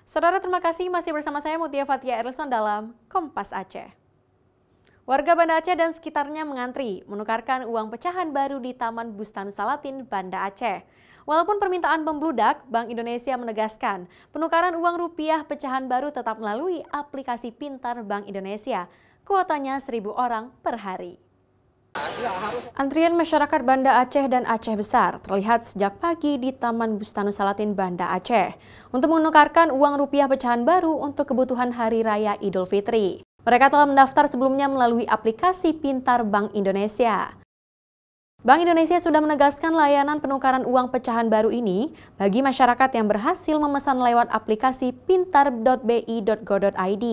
Saudara, terima kasih masih bersama saya Mutia Fatia Erlison dalam Kompas Aceh. Warga Banda Aceh dan sekitarnya mengantri menukarkan uang pecahan baru di Taman Bustan Salatin, Banda Aceh. Walaupun permintaan membludak, Bank Indonesia menegaskan penukaran uang rupiah pecahan baru tetap melalui aplikasi pintar Bank Indonesia. Kuotanya 1.000 orang per hari. Antrian masyarakat Banda Aceh dan Aceh Besar terlihat sejak pagi di Taman Bustan Salatin, Banda Aceh untuk menukarkan uang rupiah pecahan baru untuk kebutuhan Hari Raya Idul Fitri. Mereka telah mendaftar sebelumnya melalui aplikasi pintar Bank Indonesia. Bank Indonesia sudah menegaskan layanan penukaran uang pecahan baru ini bagi masyarakat yang berhasil memesan lewat aplikasi pintar.bi.go.id.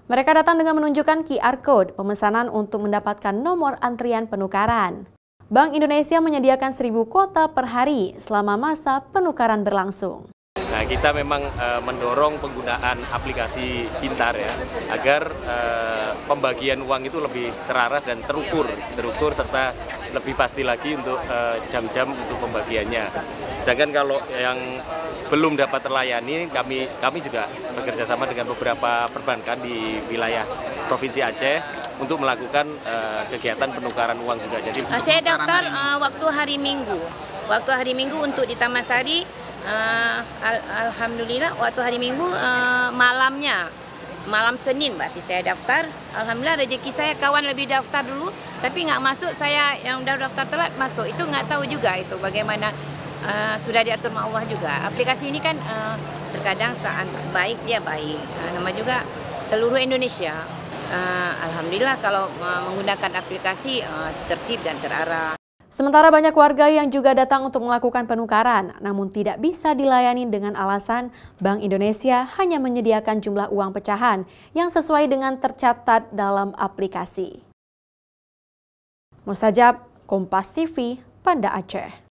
Mereka datang dengan menunjukkan QR Code pemesanan untuk mendapatkan nomor antrian penukaran. Bank Indonesia menyediakan 1.000 kuota per hari selama masa penukaran berlangsung. Nah, kita memang mendorong penggunaan aplikasi pintar ya, agar pembagian uang itu lebih terarah dan terukur serta lebih pasti lagi untuk jam-jam untuk pembagiannya. Sedangkan kalau yang belum dapat terlayani, kami juga bekerja sama dengan beberapa perbankan di wilayah Provinsi Aceh untuk melakukan kegiatan penukaran uang juga. Jadi saya daftar waktu hari Minggu untuk di Taman Sari. Alhamdulillah waktu hari Minggu malam Senin berarti saya daftar. Alhamdulillah rezeki saya, kawan lebih daftar dulu tapi nggak masuk, saya yang udah daftar telat masuk. Itu nggak tahu juga itu bagaimana, sudah diatur sama Allah juga. Aplikasi ini kan terkadang saat baik dia baik, nama juga seluruh Indonesia. Alhamdulillah kalau menggunakan aplikasi tertib dan terarah. Sementara banyak warga yang juga datang untuk melakukan penukaran, namun tidak bisa dilayani dengan alasan Bank Indonesia hanya menyediakan jumlah uang pecahan yang sesuai dengan tercatat dalam aplikasi. Mustajab, Kompas TV, Banda Aceh.